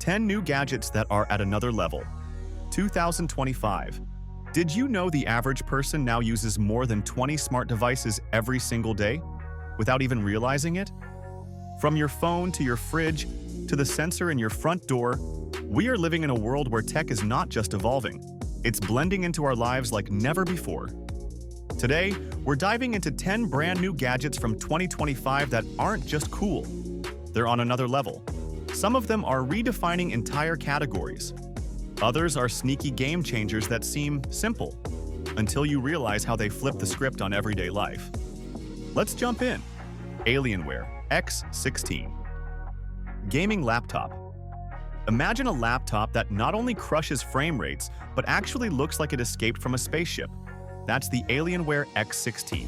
10 new gadgets that are at another level. 2025. Did you know the average person now uses more than 20 smart devices every single day without even realizing it? From your phone to your fridge to the sensor in your front door, we are living in a world where tech is not just evolving, it's blending into our lives like never before. Today, we're diving into 10 brand new gadgets from 2025 that aren't just cool. They're on another level. Some of them are redefining entire categories. Others are sneaky game changers that seem simple, until you realize how they flip the script on everyday life. Let's jump in. Alienware X16. Gaming laptop. Imagine a laptop that not only crushes frame rates, but actually looks like it escaped from a spaceship. That's the Alienware X16.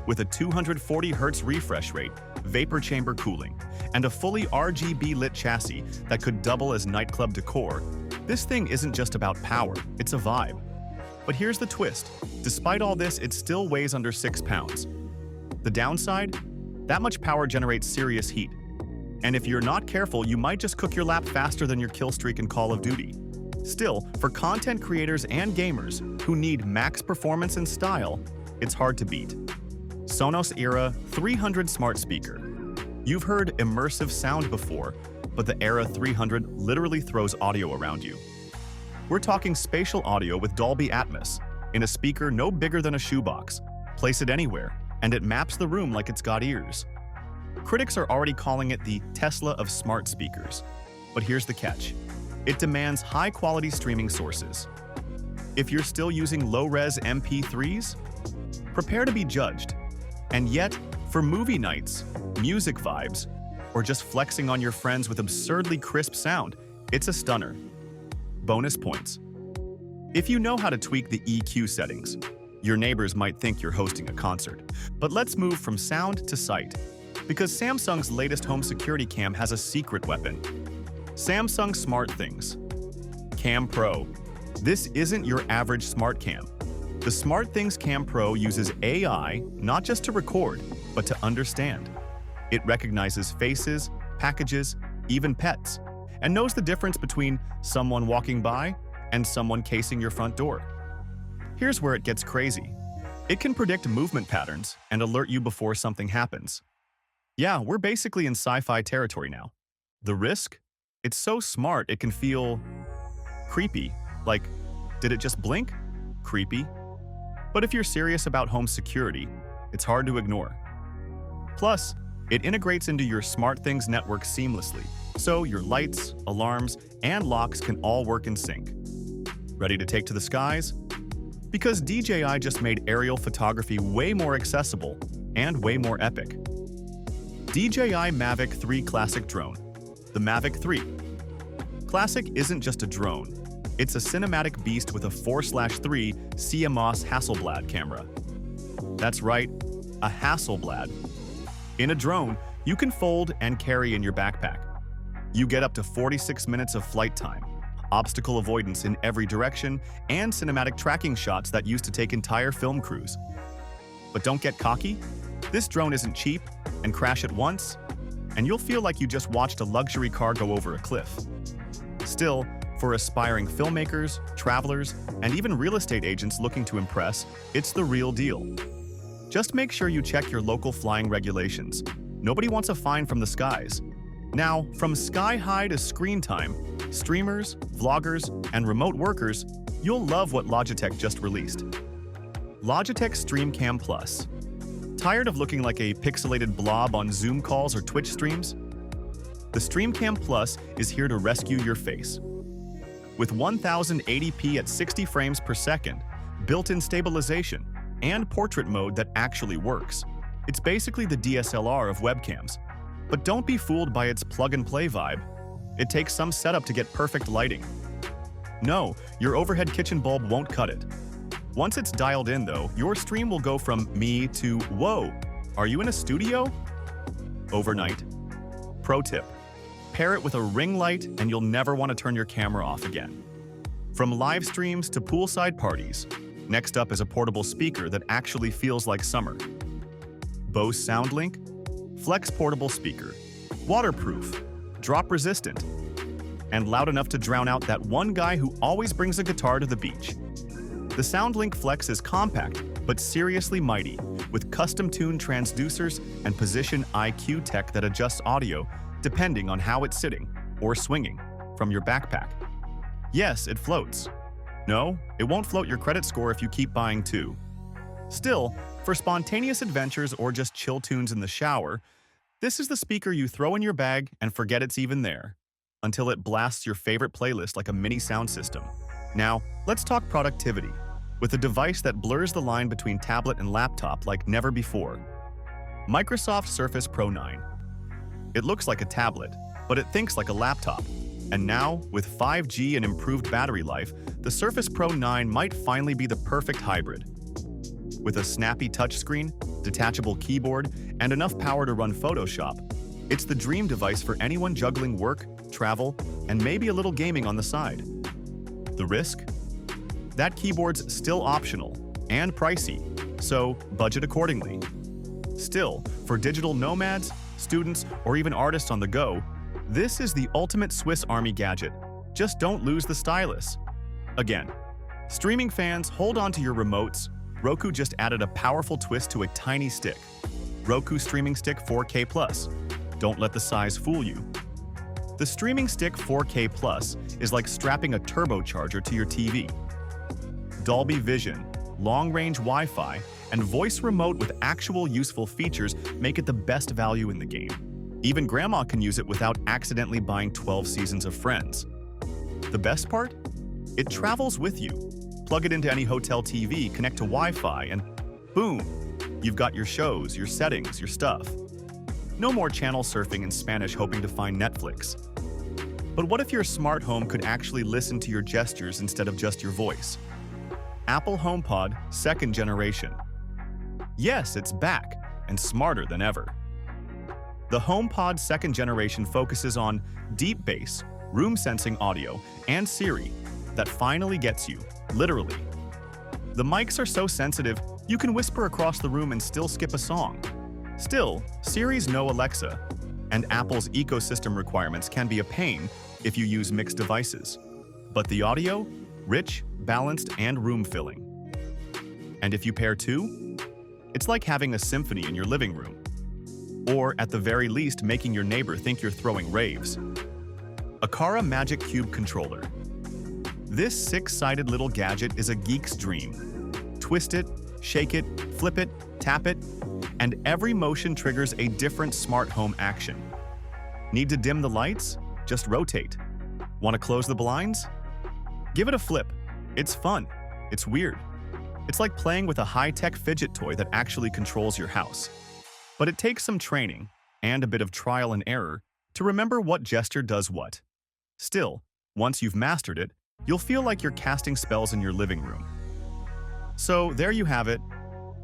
With a 240 Hz refresh rate, vapor chamber cooling, and a fully RGB lit chassis that could double as nightclub decor, this thing isn't just about power, it's a vibe. But here's the twist. Despite all this, it still weighs under 6 pounds. The downside? That much power generates serious heat. And if you're not careful, you might just cook your lap faster than your kill streak in Call of Duty. Still, for content creators and gamers who need max performance and style, it's hard to beat. Sonos Era 300 Smart Speaker. You've heard immersive sound before, but the Era 300 literally throws audio around you. We're talking spatial audio with Dolby Atmos, in a speaker no bigger than a shoebox. Place it anywhere, and it maps the room like it's got ears. Critics are already calling it the Tesla of smart speakers. But here's the catch. It demands high-quality streaming sources. If you're still using low-res MP3s, prepare to be judged. And yet, for movie nights, music vibes, or just flexing on your friends with absurdly crisp sound, it's a stunner. Bonus points. If you know how to tweak the EQ settings, your neighbors might think you're hosting a concert. But let's move from sound to sight, because Samsung's latest home security cam has a secret weapon. Samsung Smart Things Cam Pro. This isn't your average smart cam. The Smart Things Cam Pro uses AI not just to record, but to understand. It recognizes faces, packages, even pets, and knows the difference between someone walking by and someone casing your front door. Here's where it gets crazy. It can predict movement patterns and alert you before something happens. Yeah, we're basically in sci-fi territory now. The risk? It's so smart it can feel creepy. Like, did it just blink? Creepy. But if you're serious about home security, it's hard to ignore. Plus, it integrates into your SmartThings network seamlessly, so your lights, alarms, and locks can all work in sync. Ready to take to the skies? Because DJI just made aerial photography way more accessible and way more epic. DJI Mavic 3 Classic Drone. The Mavic 3. Classic isn't just a drone. It's a cinematic beast with a 4/3 CMOS Hasselblad camera. That's right, a Hasselblad. In a drone, you can fold and carry in your backpack. You get up to 46 minutes of flight time, obstacle avoidance in every direction, and cinematic tracking shots that used to take entire film crews. But don't get cocky. This drone isn't cheap, and crash it once, and you'll feel like you just watched a luxury car go over a cliff. Still, for aspiring filmmakers, travelers, and even real estate agents looking to impress, it's the real deal. Just make sure you check your local flying regulations. Nobody wants a fine from the skies. Now, from sky high to screen time, streamers, vloggers, and remote workers, you'll love what Logitech just released. Logitech StreamCam Plus. Tired of looking like a pixelated blob on Zoom calls or Twitch streams? The StreamCam Plus is here to rescue your face. With 1080p at 60 frames per second, built-in stabilization, and portrait mode that actually works, it's basically the DSLR of webcams. But don't be fooled by its plug-and-play vibe. It takes some setup to get perfect lighting. No, your overhead kitchen bulb won't cut it. Once it's dialed in, though, your stream will go from me to whoa, are you in a studio? Overnight. Pro tip. Pair it with a ring light and you'll never want to turn your camera off again. From live streams to poolside parties, next up is a portable speaker that actually feels like summer. Bose SoundLink Flex Portable Speaker. Waterproof, drop resistant. and loud enough to drown out that one guy who always brings a guitar to the beach. The SoundLink Flex is compact, but seriously mighty, with custom-tuned transducers and position IQ tech that adjusts audio depending on how it's sitting or swinging from your backpack. Yes, it floats. No, it won't float your credit score if you keep buying two. Still, for spontaneous adventures or just chill tunes in the shower, this is the speaker you throw in your bag and forget it's even there, until it blasts your favorite playlist like a mini sound system. Now, let's talk productivity, with a device that blurs the line between tablet and laptop like never before. Microsoft Surface Pro 9. It looks like a tablet, but it thinks like a laptop. And now, with 5G and improved battery life, the Surface Pro 9 might finally be the perfect hybrid. With a snappy touchscreen, detachable keyboard, and enough power to run Photoshop, it's the dream device for anyone juggling work, travel, and maybe a little gaming on the side. The risk? That keyboard's still optional and pricey, so budget accordingly. Still, for digital nomads, students, or even artists on the go, this is the ultimate Swiss Army gadget. Just don't lose the stylus. Again, streaming fans, hold on to your remotes. Roku just added a powerful twist to a tiny stick. Roku Streaming Stick 4K+. Don't let the size fool you. The Streaming Stick 4K+ is like strapping a turbocharger to your TV. Dolby Vision, long-range Wi-Fi, and voice remote with actual useful features make it the best value in the game. Even grandma can use it without accidentally buying 12 seasons of Friends. The best part? It travels with you. Plug it into any hotel TV, connect to Wi-Fi, and boom! You've got your shows, your settings, your stuff. No more channel surfing in Spanish hoping to find Netflix. But what if your smart home could actually listen to your gestures instead of just your voice? Apple HomePod 2nd generation. Yes, it's back, and smarter than ever. The HomePod 2nd generation focuses on deep bass, room-sensing audio, and Siri that finally gets you, literally. The mics are so sensitive, you can whisper across the room and still skip a song. Still, Siri's no Alexa, and Apple's ecosystem requirements can be a pain if you use mixed devices. But the audio? Rich, balanced, and room-filling. And if you pair two? It's like having a symphony in your living room. Or, at the very least, making your neighbor think you're throwing raves. Aqara Magic Cube Controller. This six-sided little gadget is a geek's dream. Twist it, shake it, flip it, tap it, and every motion triggers a different smart home action. Need to dim the lights? Just rotate. Want to close the blinds? Give it a flip. It's fun. It's weird. It's like playing with a high-tech fidget toy that actually controls your house. But it takes some training, and a bit of trial and error, to remember what gesture does what. Still, once you've mastered it, you'll feel like you're casting spells in your living room. So there you have it,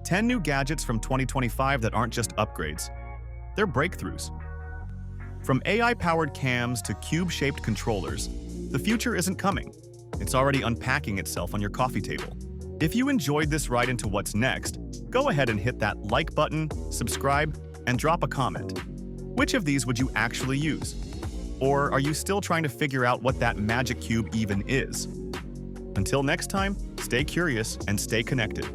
10 new gadgets from 2025 that aren't just upgrades. They're breakthroughs. From AI-powered cams to cube-shaped controllers, the future isn't coming. It's already unpacking itself on your coffee table. If you enjoyed this ride into what's next, go ahead and hit that like button, subscribe, and drop a comment. Which of these would you actually use? Or are you still trying to figure out what that magic cube even is? Until next time, stay curious and stay connected.